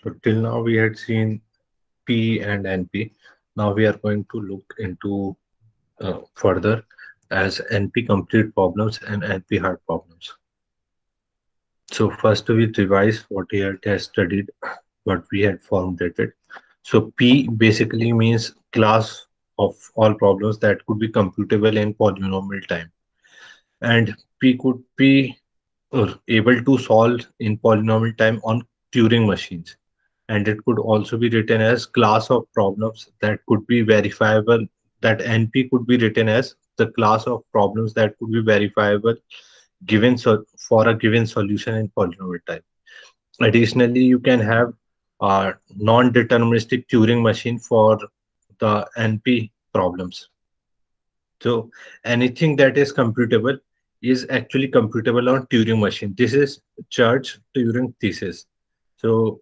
So till now we had seen P and NP. Now we are going to look into further as NP complete problems and NP hard problems. So first we revise what we had studied, what we had formulated. So P basically means class of all problems that could be computable in polynomial time, and P could be able to solve in polynomial time on Turing machines. And it could also be written as class of problems that could be verifiable. That NP could be written as the class of problems that could be verifiable given for a given solution in polynomial time. Additionally, you can have a non-deterministic Turing machine for the NP problems. So anything that is computable is actually computable on Turing machine. This is Church Turing thesis. So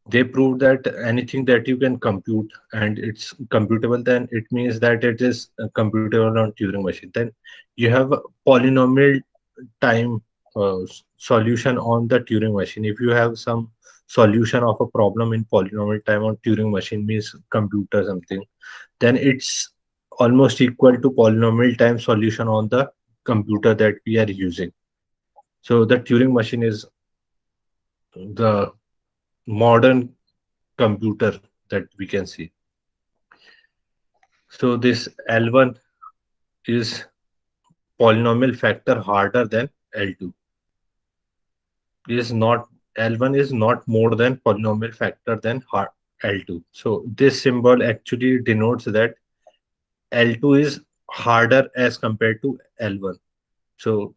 they proved that anything that you can compute and it's computable, then it means that it is computable on Turing machine. Then you have a polynomial time solution on the Turing machine. If you have some solution of a problem in polynomial time on Turing machine, means computer something, then it's almost equal to polynomial time solution on the computer that we are using. So the Turing machine is the modern computer that we can see. So this L1 is polynomial factor harder than L2. Is not L1 is not more than polynomial factor than L2. So this symbol actually denotes that L2 is harder as compared to L1. So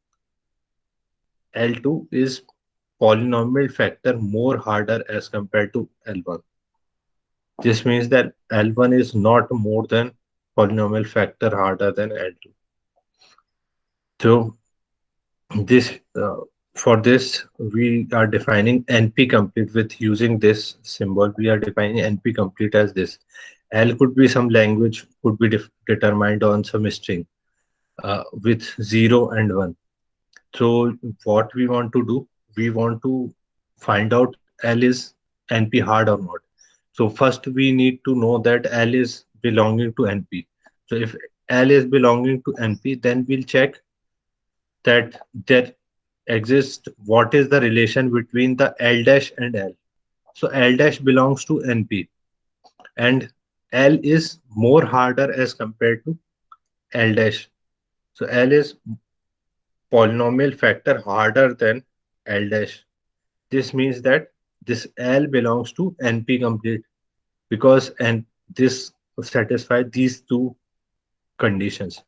L2 is polynomial factor more harder as compared to L1. This means that L1 is not more than polynomial factor harder than L2. So this for this we are defining NP complete with using this symbol. We are defining NP complete as this. L could be some language, could be determined on some string with 0 and 1. So what we want to do, we want to find out L is NP hard or not. So first we need to know that L is belonging to NP. So if L is belonging to NP, then we'll check that there exists what is the relation between the L dash and L. So L dash belongs to NP and L is more harder as compared to L dash. So L is polynomial factor harder than L dash. This means that this L belongs to NP complete because and this satisfies these two conditions.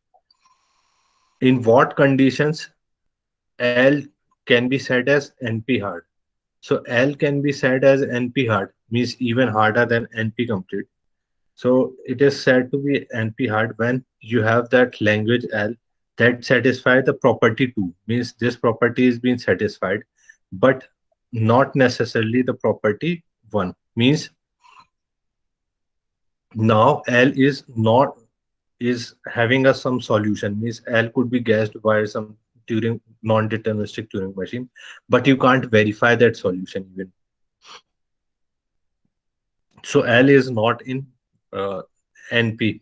In what conditions L can be said as NP hard? So L can be said as NP hard, means even harder than NP complete. So it is said to be NP hard when you have that language L that satisfy the property 2, means this property is being satisfied, but not necessarily the property 1. Means now L is not is having a some solution, means L could be guessed by some Turing non-deterministic Turing machine, but you can't verify that solution even. So L is not in uh, NP,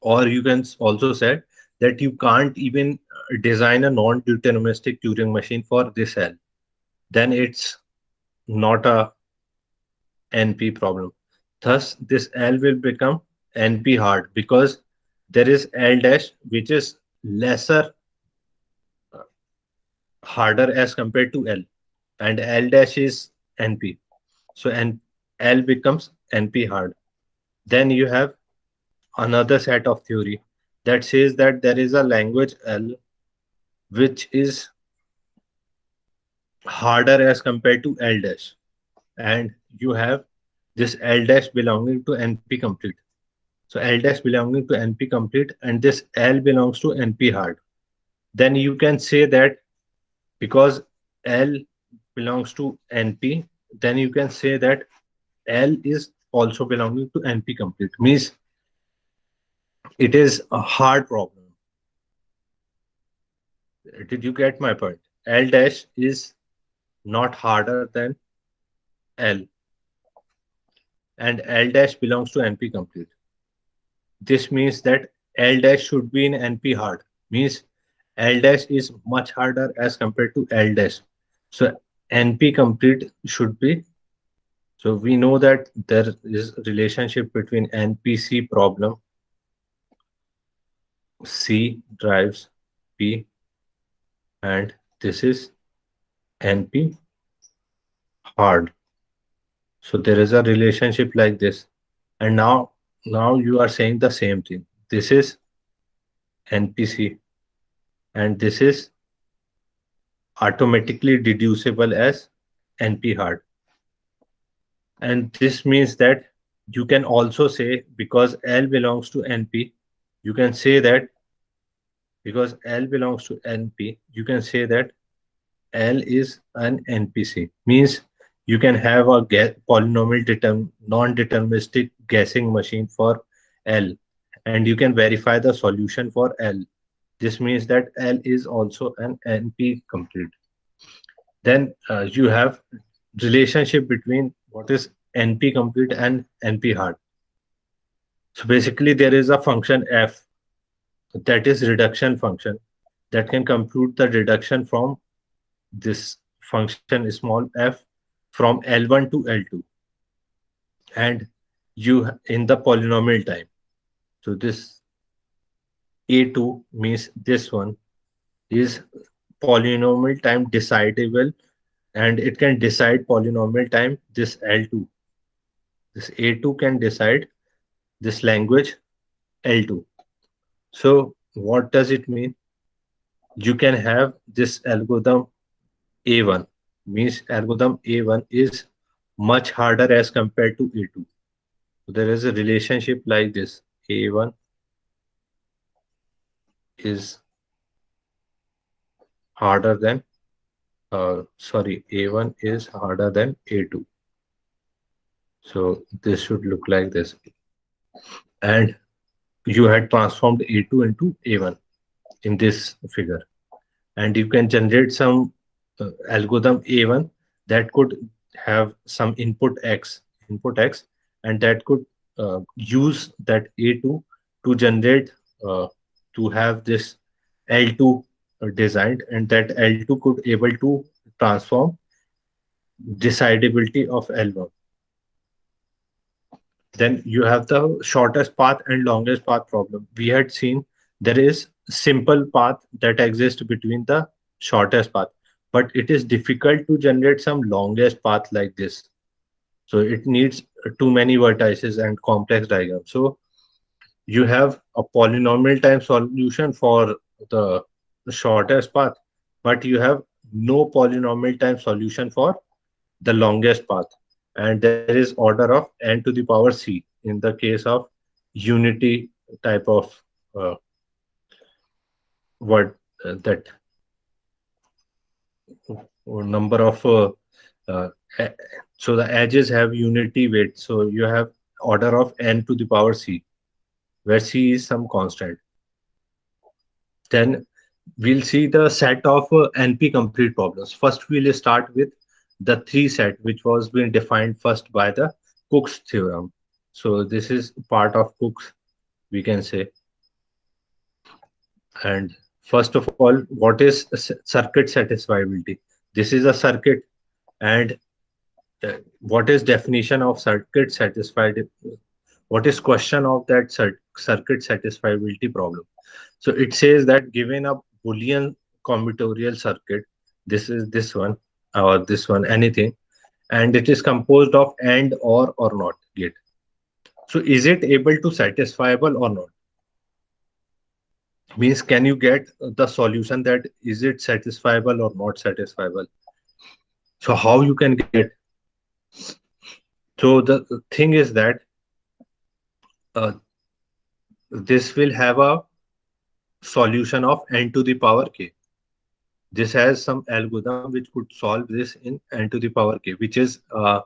or you can also say that you can't even design a non-deterministic Turing machine for this L. Then it's not a NP problem. Thus, this L will become NP hard because there is L dash which is lesser harder as compared to L, and L dash is NP. So L becomes NP hard. Then you have another set of theory that says that there is a language L which is harder as compared to L dash, and you have this L dash belonging to NP complete. So L dash belonging to NP complete, and this L belongs to NP hard. Then you can say that because L belongs to NP, then you can say that L is also belonging to NP complete. Means it is a hard problem. Did you get my point? L dash is not harder than L. and L dash belongs to NP complete. This means that L dash should be in NP hard. Means L dash is much harder as compared to L dash. So NP complete should be. So we know that there is relationship between NPC problem, C drives P, and this is NP hard. So there is a relationship like this. And now you are saying the same thing. This is NPC and this is automatically deducible as NP hard. And this means that you can also say because L belongs to NP, you can say that because L belongs to NP, you can say that L is an NPC. Means you can have a polynomial non-deterministic guessing machine for L, and you can verify the solution for L. This means that L is also an NP complete. Then you have relationship between what is NP complete and NP hard. So basically, there is a function f that is reduction function that can compute the reduction from this function small f from L1 to L2 and you in the polynomial time. So this A2 means this one is polynomial time decidable and it can decide polynomial time this L2. This A2 can decide this language L2. So what does it mean? You can have this algorithm A1 means algorithm A1 is much harder as compared to A2. So there is a relationship like this. A1 is harder than sorry, A1 is harder than A2. So this should look like this. And you had transformed A2 into A1 in this figure. And you can generate some algorithm A1 that could have some input X, and that could use that A2 to generate to have this L2 designed, and that L2 could able to transform decidability of L1. Then you have the shortest path and longest path problem. We had seen there is simple path that exists between the shortest path, but it is difficult to generate some longest path like this. So it needs too many vertices and complex diagrams. So you have a polynomial time solution for the shortest path, but you have no polynomial time solution for the longest path. And there is order of n to the power c in the case of unity type of uh, word that number of uh, e- so the edges have unity weight. So you have order of n to the power c, where c is some constant. Then we'll see the set of NP complete problems. First, we'll start with the three set, which was being defined first by the Cook's theorem. So this is part of Cook's, we can say. And first of all, what is circuit satisfiability? This is a circuit, and what is definition of circuit satisfied? What is question of that circuit satisfiability problem? So it says that given a Boolean combinatorial circuit, this is this one or this one, anything, and it is composed of and or not gate. So is it able to satisfiable or not? Means can you get the solution that is it satisfiable or not satisfiable? So how you can get? So the thing is that uh, this will have a solution of n to the power k. This has some algorithm which could solve this in n to the power k, which is a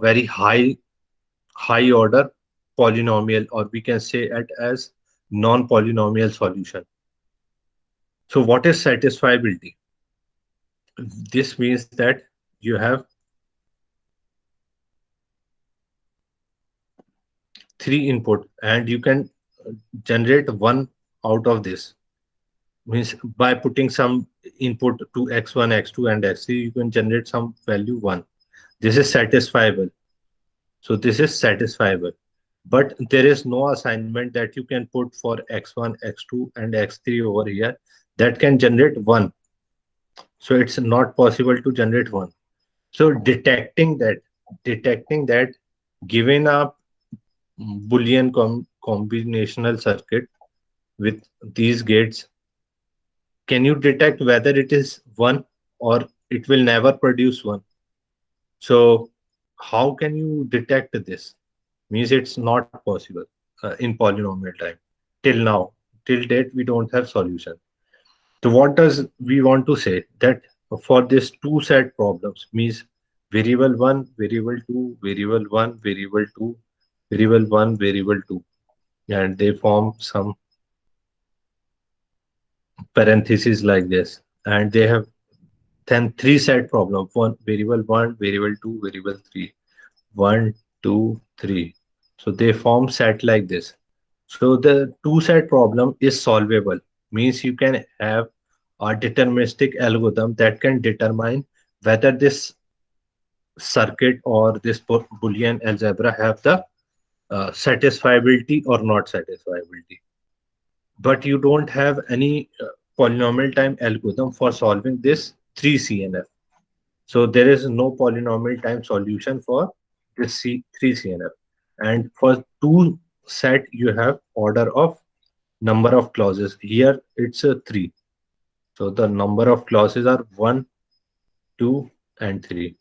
very high order polynomial, or we can say it as non-polynomial solution. So what is satisfiability? This means that you have three input, and you can generate one out of this. Means by putting some input to x1, x2, and x3, you can generate some value 1. This is satisfiable. So this is satisfiable. But there is no assignment that you can put for x1, x2, and x3 over here that can generate 1. So it's not possible to generate 1. So detecting that given a Boolean combinational circuit with these gates, can you detect whether it is 1 or it will never produce 1? So how can you detect this? Means it's not possible in polynomial time. Till now, till date, we don't have solution. So what does we want to say? That for this two set problems, means variable 1, variable 2, variable 1, variable 2, variable 1, variable 2, and they form some parentheses like this, and they have then three set problem: one variable 1, variable 2, variable 3, 1, 2, 3. So they form set like this. So the two set problem is solvable, means you can have a deterministic algorithm that can determine whether this circuit or this Boolean algebra have the satisfiability or not satisfiability. But you don't have any polynomial time algorithm for solving this 3CNF. So there is no polynomial time solution for this 3CNF. And for two set, you have order of number of clauses. Here it's a 3. So the number of clauses are 1, 2, and 3.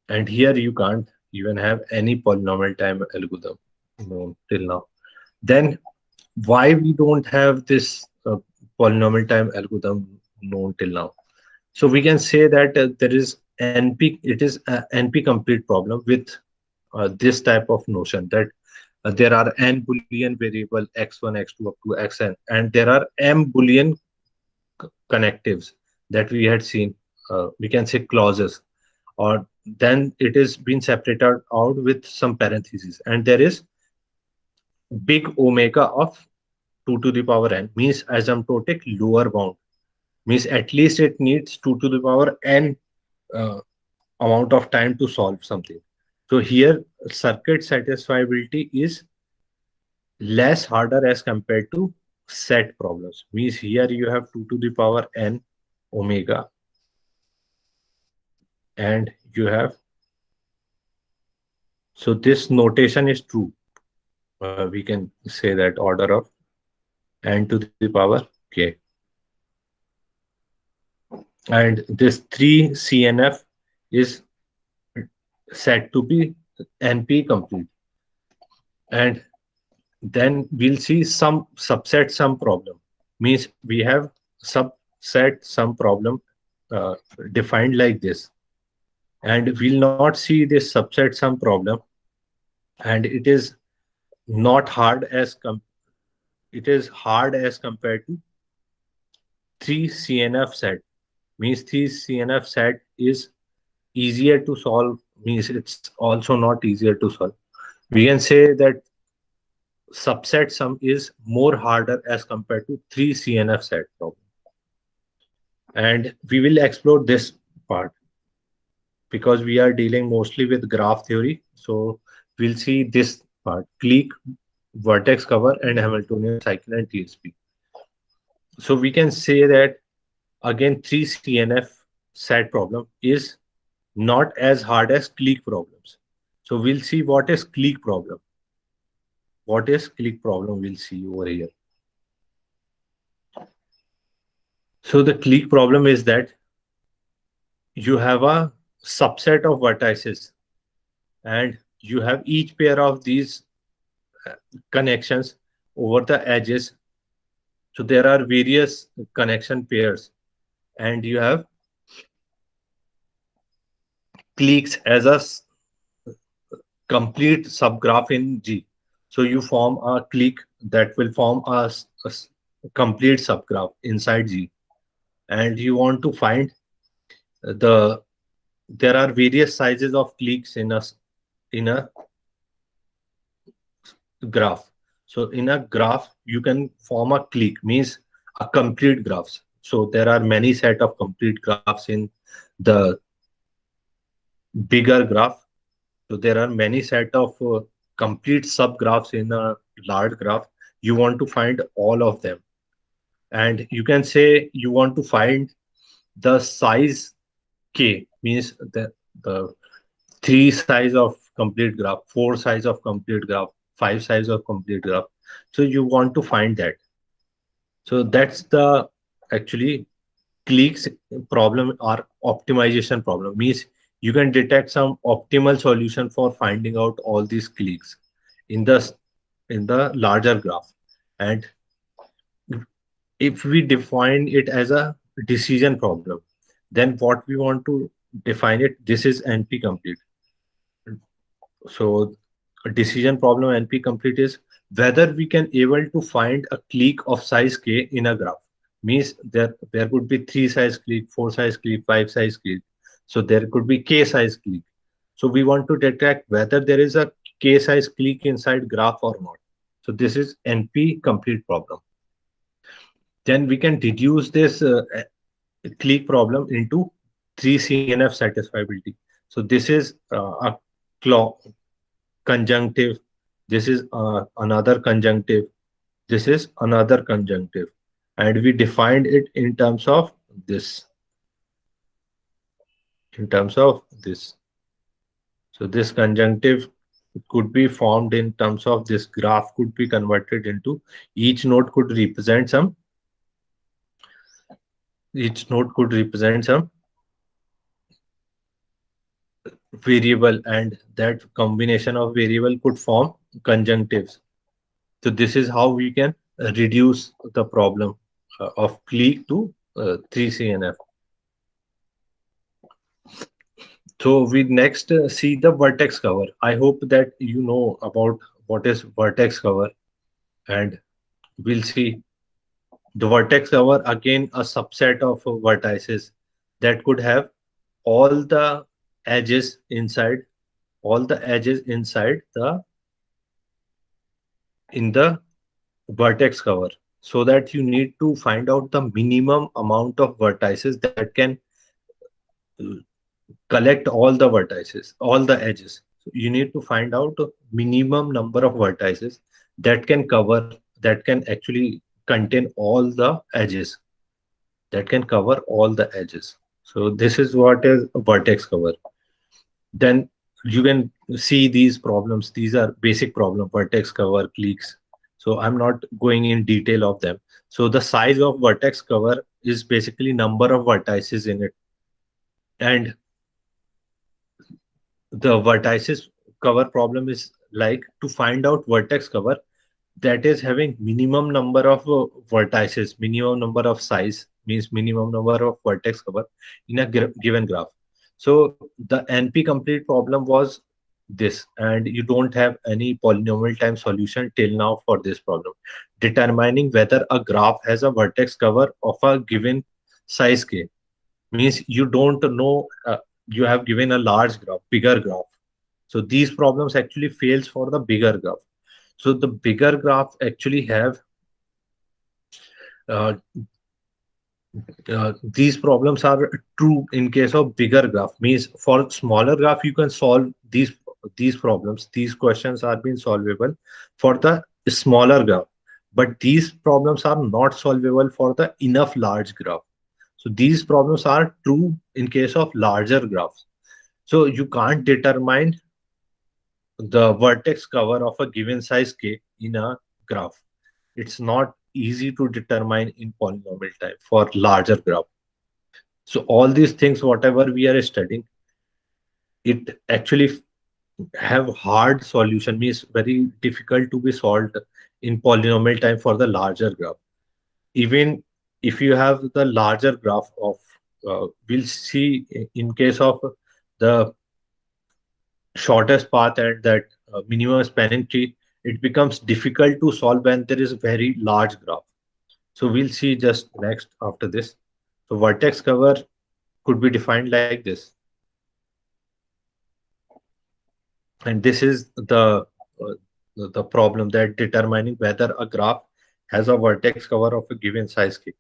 And here you can't even have any polynomial time algorithm known till now. Then why we don't have this polynomial time algorithm known till now? So we can say that there is NP, it is a NP complete problem with this type of notion that there are n Boolean variable x1, x2 up to xn, and there are m Boolean connectives that we had seen. We can say clauses, or then it is being separated out with some parentheses, and there is big omega of 2 to the power n, means asymptotic lower bound, means at least it needs 2 to the power n uh, amount of time to solve something. So here circuit satisfiability is less harder as compared to set problems. Means here you have 2 to the power n omega, and you have, so this notation is true. We can say that order of n to the power k. And this 3CNF is said to be NP complete. And then we'll see some subset sum problem. Means we have subset sum problem uh, defined like this. And we'll not see this subset sum problem. And it is not hard as it is hard as compared to 3CNF set. Means 3CNF set is easier to solve, means it's also not easier to solve. We can say that subset sum is more harder as compared to 3CNF set problem. And we will explore this part because we are dealing mostly with graph theory. So we'll see this part: Clique, vertex cover, and Hamiltonian cycle, and TSP. So we can say that again 3CNF set problem is not as hard as clique problems. So we'll see what is clique problem. What is clique problem? We'll see over here. So the clique problem is that you have a subset of vertices, and you have each pair of these connections over the edges. So there are various connection pairs, and you have cliques as a complete subgraph in G. So you form a clique that will form a complete subgraph inside G, and you want to find the there are various sizes of cliques in a graph. So in a graph, you can form a clique, means a complete graphs. So there are many set of complete graphs in the bigger graph. So there are many set of complete subgraphs in a large graph. You want to find all of them, and you can say you want to find the size k, means the three size of complete graph, four size of complete graph, five size of complete graph. So you want to find that. So that's the actually cliques problem or optimization problem, means you can detect some optimal solution for finding out all these cliques in the larger graph. And if we define it as a decision problem, then what we want to define it, this is NP complete. So a decision problem NP complete is whether we can able to find a clique of size k in a graph. Means there could be three size clique, four size clique, five size clique. So there could be k size clique. So we want to detect whether there is a k size clique inside graph or not. So this is NP complete problem. Then we can deduce this clique problem into 3CNF satisfiability. So this is a claw conjunctive. This is another conjunctive. This is another conjunctive. And we defined it in terms of this, in terms of this. So this conjunctive could be formed in terms of this graph could be converted into each node could represent some, each node could represent some variable, and that combination of variable could form conjunctives. So this is how we can reduce the problem of clique to 3CNF. So we next see the vertex cover. I hope that you know about what is vertex cover, and we'll see the vertex cover again a subset of vertices that could have all the edges inside, all the edges inside the in the vertex cover, so that you need to find out the minimum amount of vertices that can collect all the vertices, all the edges. So you need to find out a minimum number of vertices that can cover, that can actually contain all the edges, that can cover all the edges. So this is what is a vertex cover. Then you can see these problems. These are basic problem, vertex cover, cliques. So I'm not going in detail of them. So the size of vertex cover is basically number of vertices in it. And the vertices cover problem is like to find out vertex cover that is having minimum number of vertices, minimum number of size, means minimum number of vertex cover in a given graph. So the NP complete problem was this, and you don't have any polynomial time solution till now for this problem. Determining whether a graph has a vertex cover of a given size k, means you don't know, you have given a large graph, bigger graph. So these problems actually fails for the bigger graph. So the bigger graph actually have uh, these problems are true in case of bigger graph. Means for smaller graph you can solve these problems. These questions are being solvable for the smaller graph, but these problems are not solvable for the enough large graph. So these problems are true in case of larger graphs. So you can't determine the vertex cover of a given size k in a graph. It's not easy to determine in polynomial time for larger graph. So all these things, whatever we are studying, it actually have hard solution, means very difficult to be solved in polynomial time for the larger graph. Even if you have the larger graph of, we'll see in case of the shortest path and that minimum spanning tree, it becomes difficult to solve when there is a very large graph. So we'll see just next after this. So vertex cover could be defined like this. And this is the the problem that determining whether a graph has a vertex cover of a given size K.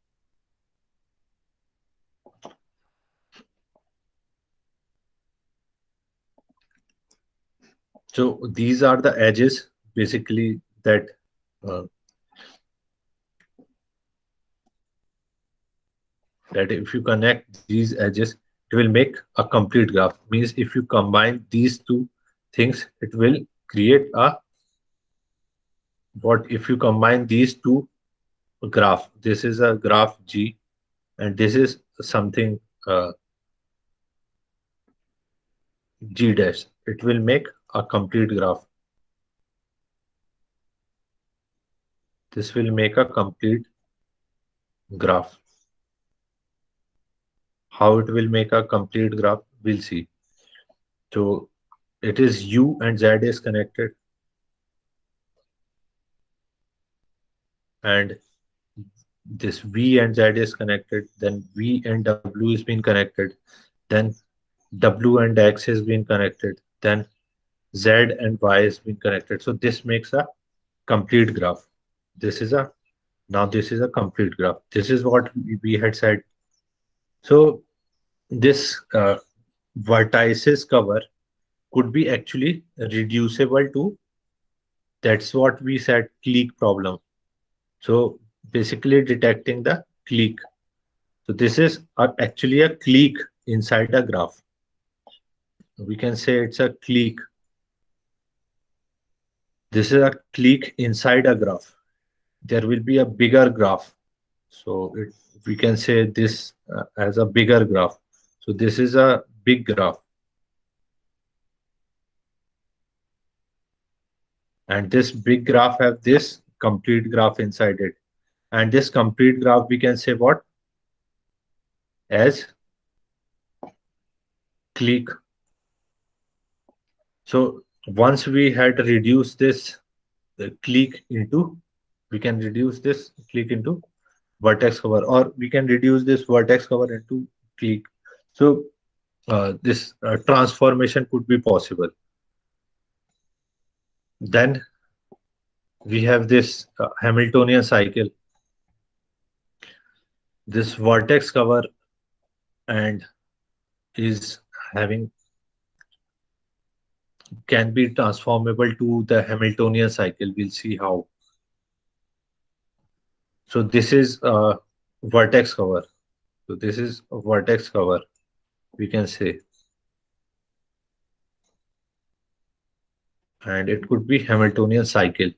So these are the edges basically uh, that if you connect these edges, it will make a complete graph. Means if you combine these two things, it will create a what if you combine these two graph. This is a graph G, and this is something G dash. It will make a complete graph. This will make a complete graph. How it will make a complete graph, we'll see. So it is U and Z is connected, and this V and Z is connected, then V and W is being connected, then W and X is being connected, then Z and Y is being connected. So this makes a complete graph. This is a now this is a complete graph. This is what we had said. So this vertices cover could be actually reducible to that's what we said clique problem. So basically detecting the clique. So this is actually a clique inside a graph. We can say it's a clique. This is a clique inside a graph. There will be a bigger graph. So we can say this as a bigger graph. So this is a big graph, and this big graph have this complete graph inside it. And this complete graph we can say what as clique. So once we had reduced this clique into, we can reduce this clique into vertex cover, or we can reduce this vertex cover into clique. So this transformation could be possible. Then we have this Hamiltonian cycle. This vertex cover and is having can be transformable to the Hamiltonian cycle. We'll see how. So this is vertex cover. So this is a vertex cover, we can say, and it could be Hamiltonian cycle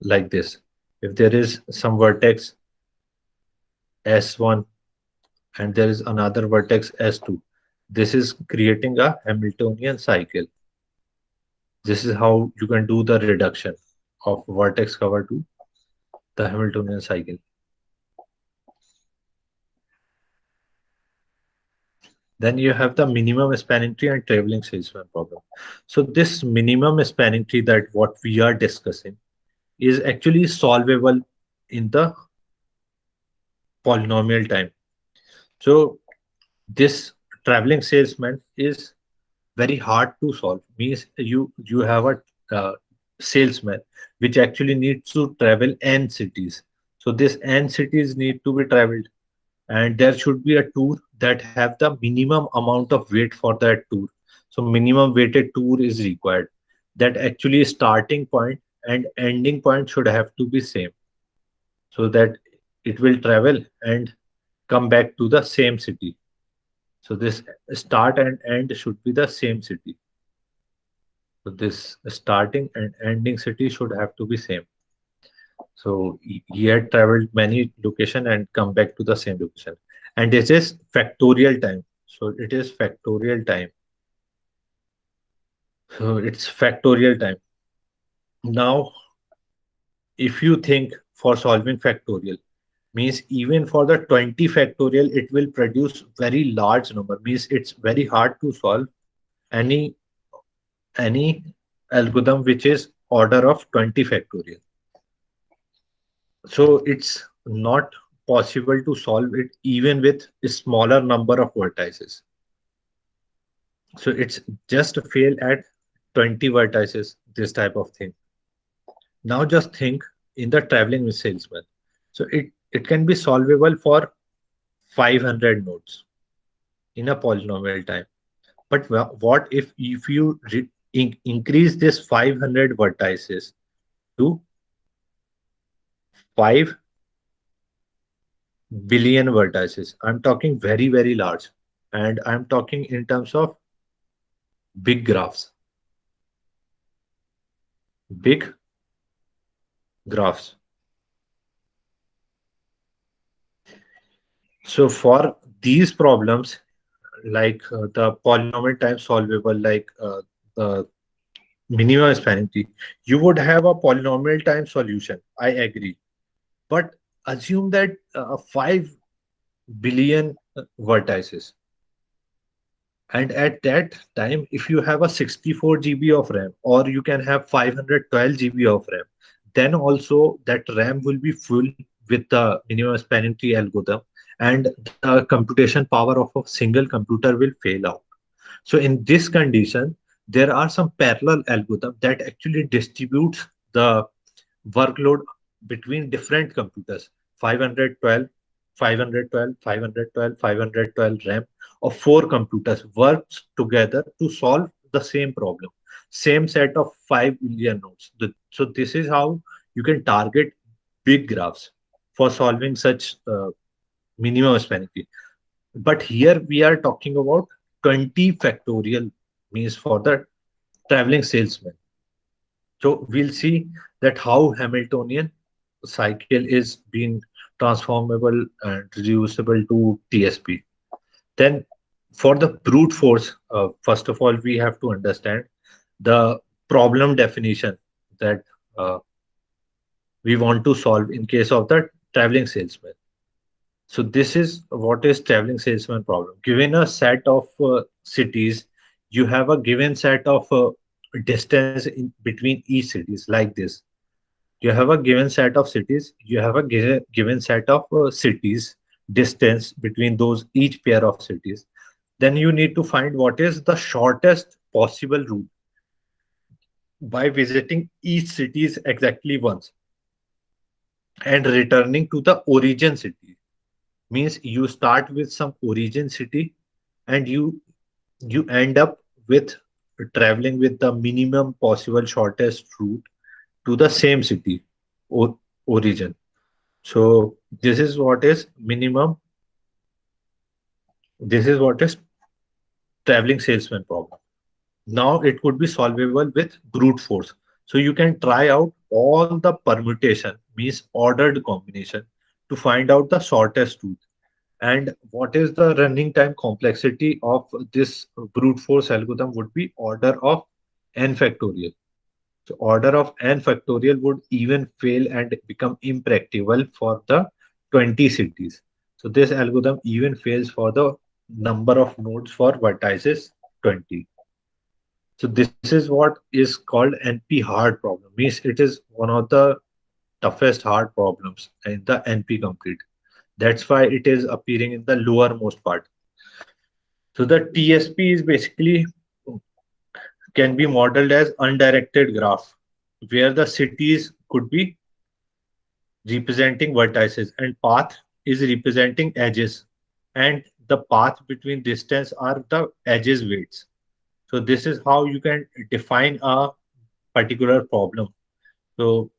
like this. If there is some vertex S1 and there is another vertex S2, this is creating a Hamiltonian cycle. This is how you can do the reduction of vertex cover to the Hamiltonian cycle. Then you have the minimum spanning tree and traveling salesman problem. So this minimum spanning tree that what we are discussing is actually solvable in the polynomial time. So this traveling salesman is very hard to solve. Means you have a salesman which actually needs to travel n cities. So this n cities need to be traveled, and there should be a tour that have the minimum amount of weight for that tour. So minimum weighted tour is required. That actually starting point and ending point should have to be same, so that it will travel and come back to the same city. So this start and end should be the same city. So this starting and ending city should have to be same. So he had traveled many location and come back to the same location. And this is factorial time. So it is factorial time. So it's factorial time. Now, if you think for solving factorial, means even for the 20 factorial, it will produce very large number. Means it's very hard to solve any any algorithm which is order of 20 factorial. So it's not possible to solve it even with a smaller number of vertices. So it's just fail at 20 vertices, this type of thing. Now just think in the traveling with salesman. So it can be solvable for 500 nodes in a polynomial time. But what if you increase this 500 vertices to 5 billion vertices? I'm talking very, very large. And I'm talking in terms of big graphs, big graphs. So for these problems, like the polynomial time solvable, like the minimum spanning tree, you would have a polynomial time solution. I agree. But assume that 5 billion vertices. And at that time, if you have a 64 GB of RAM, or you can have 512 GB of RAM, then also that RAM will be full with the minimum spanning tree algorithm, and the computation power of a single computer will fail out. So in this condition, there are some parallel algorithms that actually distributes the workload between different computers. 512, 512, 512, 512 RAM of four computers works together to solve the same problem. Same set of 5 billion nodes. So this is how you can target big graphs for solving such minimum spanning tree. But here we are talking about 20 factorial, means for the traveling salesman. So we'll see that how Hamiltonian cycle is being transformable and reducible to TSP. Then for the brute force, first of all, we have to understand the problem definition that we want to solve in case of the traveling salesman. So this is what is traveling salesman problem. Given a set of cities, you have a given set of distance in between each cities like this. You have a given set of cities, you have a given set of cities, distance between those each pair of cities. Then you need to find what is the shortest possible route by visiting each cities exactly once and returning to the origin city. Means you start with some origin city and you end up with traveling with the minimum possible shortest route to the same city or origin. So this is what is minimum. This is what is traveling salesman problem. Now it could be solvable with brute force. So you can try out all the permutation, means ordered combination, to find out the shortest route. And what is the running time complexity of this brute force algorithm would be order of n factorial. So order of n factorial would even fail and become impracticable for the 20 cities. So this algorithm even fails for the number of nodes for vertices 20. So this is what is called NP hard problem. Means it is one of the toughest hard problems in the NP complete. That's why it is appearing in the lowermost part. So the TSP is basically can be modeled as undirected graph, where the cities could be representing vertices and path is representing edges, and the path between distance are the edges weights. So this is how you can define a particular problem. So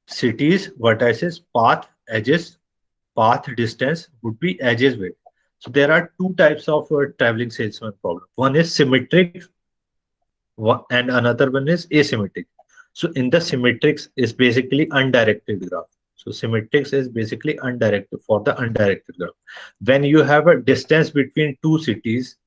cities, vertices, path, edges, path distance would be edges weight. So there are two types of traveling salesman problem. One is symmetric, and another one is asymmetric. So in the symmetrics is basically undirected graph. So symmetrics is basically undirected for the undirected graph. When you have a distance between two cities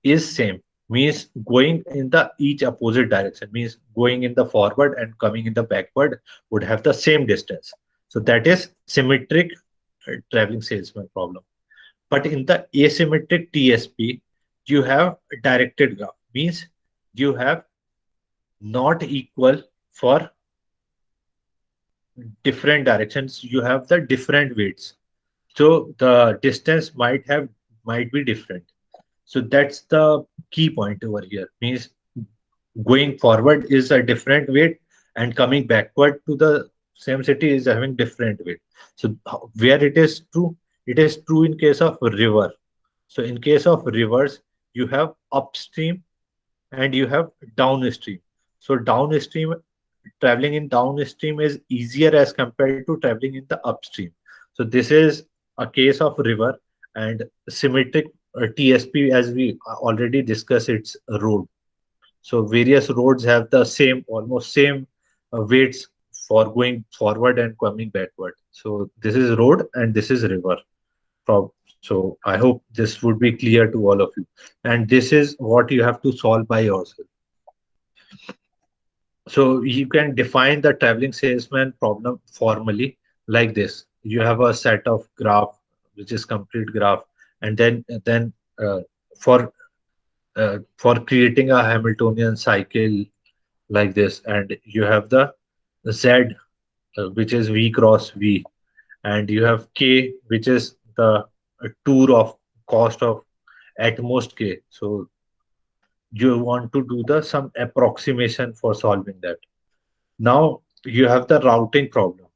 is same, means going in the each opposite direction, means going in the forward and coming in the backward would have the same distance. So that is symmetric traveling salesman problem. But in the asymmetric TSP, you have directed graph, means you have not equal for different directions, you have the different weights. So the distance might be different. So that's the key point over here. Means Going forward is a different weight, and coming backward to the same city is having different weight. So where it is true in case of river. So in case of rivers, you have upstream and you have downstream. So downstream, traveling in downstream is easier as compared to traveling in the upstream. So this is a case of river, and symmetric TSP, as we already discussed, it's a road. So various roads have the same, almost same weights for going forward and coming backward. So this is road and this is river. So I hope this would be clear to all of you. And this is what you have to solve by yourself. So you can define the traveling salesman problem formally like this. You have a set of graph, which is complete graph, and then uh, for for creating a Hamiltonian cycle like this, and you have the Z, which is V cross V, and you have K, which is the tour of cost of at most K. So you want to do the some approximation for solving that. Now you have the routing problem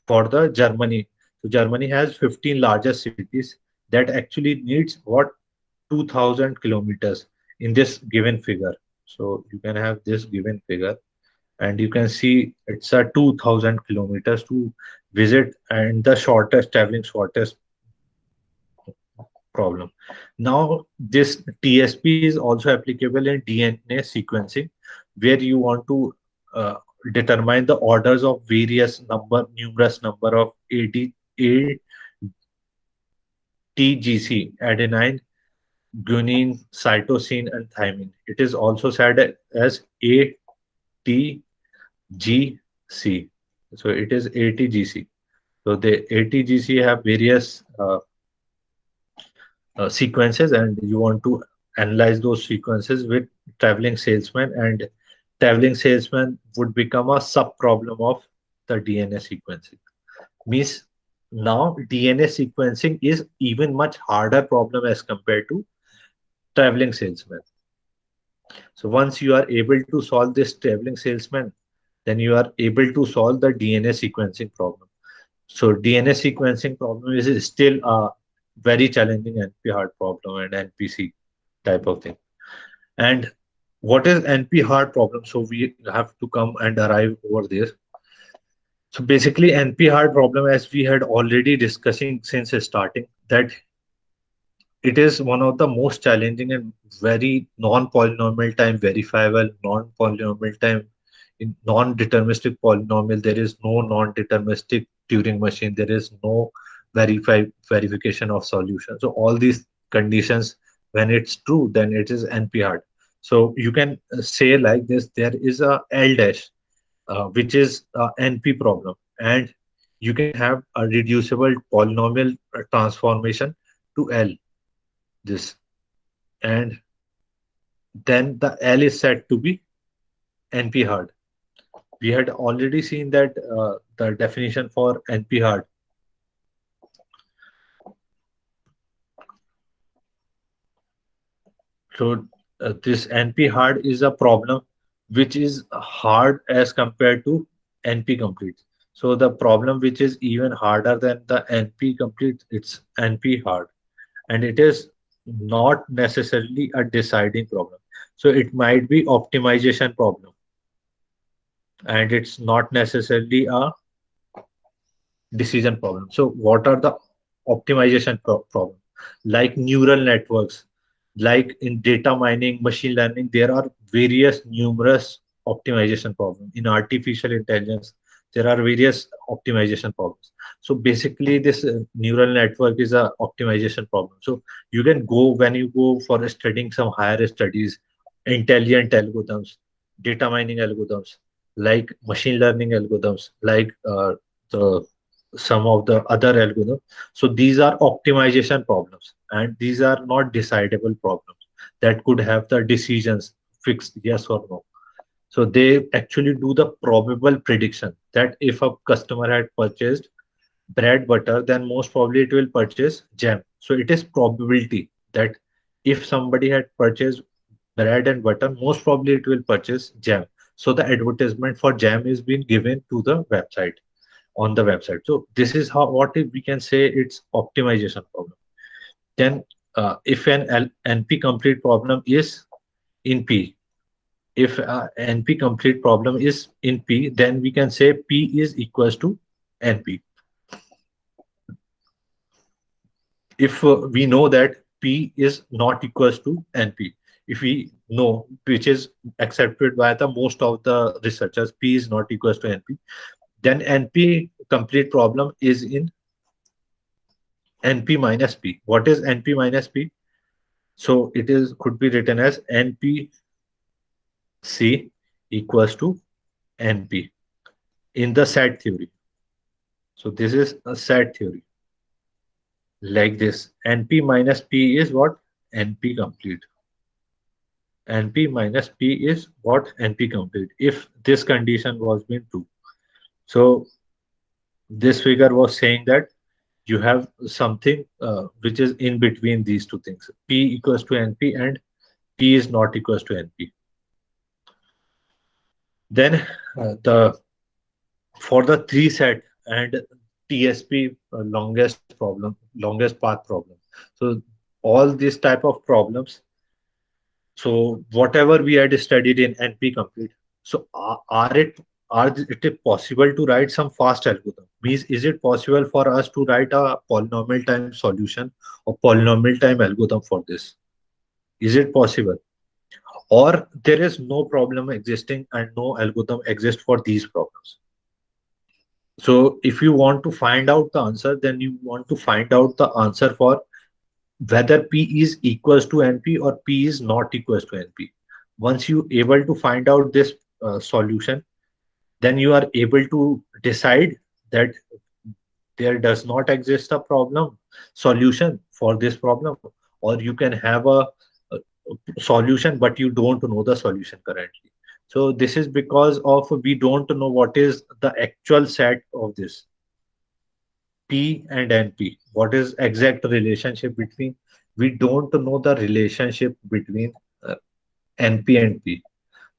for the Germany. So Germany has 15 largest cities that actually needs what 2000 kilometers in this given figure. So you can have this given figure, and you can see it's a 2000 kilometers to visit, and the shortest traveling shortest problem. Now this TSP is also applicable in DNA sequencing, where you want to uh, determine the orders of various number numerous number of ATGC, adenine, guanine, cytosine, and thymine. It is also said as ATGC. So it is ATGC. So the ATGC have various sequences, and you want to analyze those sequences with traveling salesman, and traveling salesman would become a sub problem of the DNA sequencing. Means now DNA sequencing is even much harder problem as compared to traveling salesman. So once you are able to solve this traveling salesman, then you are able to solve the DNA sequencing problem. So DNA sequencing problem is still a very challenging NP hard problem and NPC type of thing. And what is NP hard problem? So we have to come and arrive over there. So basically, NP hard problem, as we had already discussing since starting, that it is one of the most challenging and very non-polynomial time verifiable, non-polynomial time in non-deterministic polynomial. There is no non-deterministic Turing machine. There is no verification of solution. So all these conditions, when it's true, then it is NP hard. So you can say like this: there is a L dash, which is a NP problem, and you can have a reducible polynomial transformation to L this, and then the L is said to be NP hard. We had already seen that the definition for NP hard. So this NP hard is a problem which is hard as compared to NP complete. So the problem which is even harder than the NP complete, it's NP hard, and it is not necessarily a deciding problem. So it might be optimization problem, and it's not necessarily a decision problem. So what are the optimization problem? Like neural networks, like in data mining, machine learning, there are various numerous optimization problems. In artificial intelligence, there are various optimization problems. So basically, this neural network is a optimization problem. So you can go when you go for studying some higher studies, intelligent algorithms, data mining algorithms, like machine learning algorithms, like the some of the other algorithms. So these are optimization problems, and these are not decidable problems that could have the decisions fixed yes or no. So they actually do the probable prediction that if a customer had purchased bread butter, then most probably it will purchase jam. So it is probability that if somebody had purchased bread and butter, most probably it will purchase jam. So the advertisement for jam is being given to the website, on the website. So this is how, we can say it's optimization problem. Then if an NP complete problem is in P, if NP complete problem is in P, then we can say P is equals to NP. If we know that P is not equals to NP, if we know, which is accepted by the most of the researchers, P is not equals to NP, then NP complete problem is in NP minus P. What is NP minus P? So it is could be written as NPC equals to NP in the set theory. So this is a set theory like this. NP minus P is what? NP complete. NP minus P is what? NP complete. If this condition was been true. So this figure was saying that you have something which is in between these two things. P equals to NP and P is not equals to NP. Then the for the three set and TSP longest path problem. So all these type of problems. So whatever we had studied in NP complete. So are it possible to write some fast algorithm? Means is it possible for us to write a polynomial time solution or polynomial time algorithm for this? Is it possible? Or there is no problem existing and no algorithm exists for these problems? So if you want to find out the answer, then you want to find out the answer for whether P is equals to NP or P is not equals to NP. Once you able to find out this solution, then you are able to decide that there does not exist a problem solution for this problem, or you can have a solution but you don't know the solution currently. So this is because of we don't know what is the actual set of this P and NP. What is exact relationship between? We don't know the relationship between NP and P.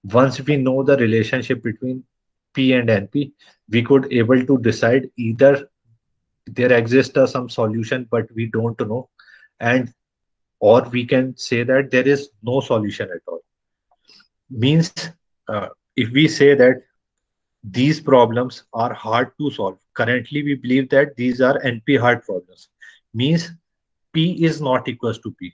Once we know the relationship between P and NP, we could able to decide either there exists some solution but we don't know, and or we can say that there is no solution at all. Means if we say that these problems are hard to solve, currently we believe that these are NP hard problems, means P is not equals to P.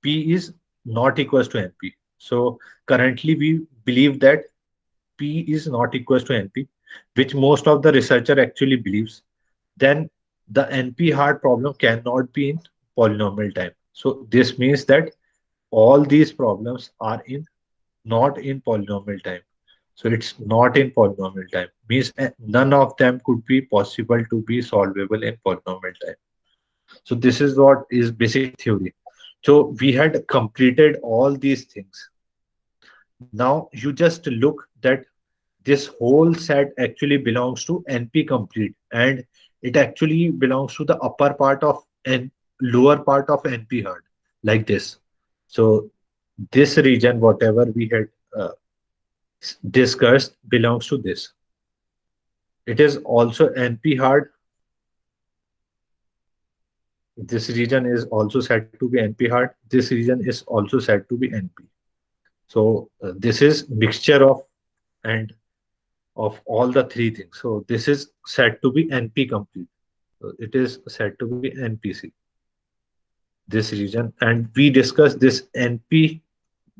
P is not equals to NP. So currently we believe that P is not equals to NP, which most of the researcher actually believes. Then the NP hard problem cannot be in polynomial time. So this means that all these problems are in not in polynomial time. So it's not in polynomial time. Means none of them could be possible to be solvable in polynomial time. So this is what is basic theory. So we had completed all these things. Now you just look that this whole set actually belongs to NP complete, and it actually belongs to the upper part of N lower part of NP hard, like this. So this region, whatever we had discussed, belongs to this. It is also NP hard. This region is also said to be NP hard. This region is also said to be NP. So this is mixture of and of all the three things. So this is said to be NP complete. So it is said to be NPC, this region, and we discussed this NP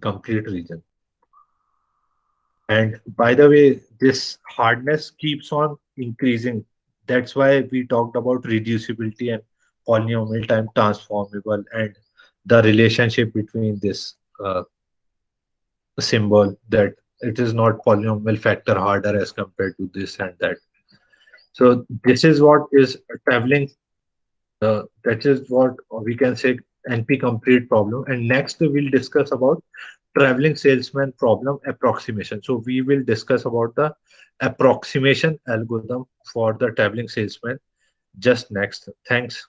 complete region. And by the way, this hardness keeps on increasing. That's why we talked about reducibility and polynomial time transformable and the relationship between this symbol, that it is not polynomial factor harder as compared to this and that. So this is what is traveling. That is what we can say NP complete problem. And next we'll discuss about traveling salesman problem approximation. So we will discuss about the approximation algorithm for the traveling salesman just next. Thanks.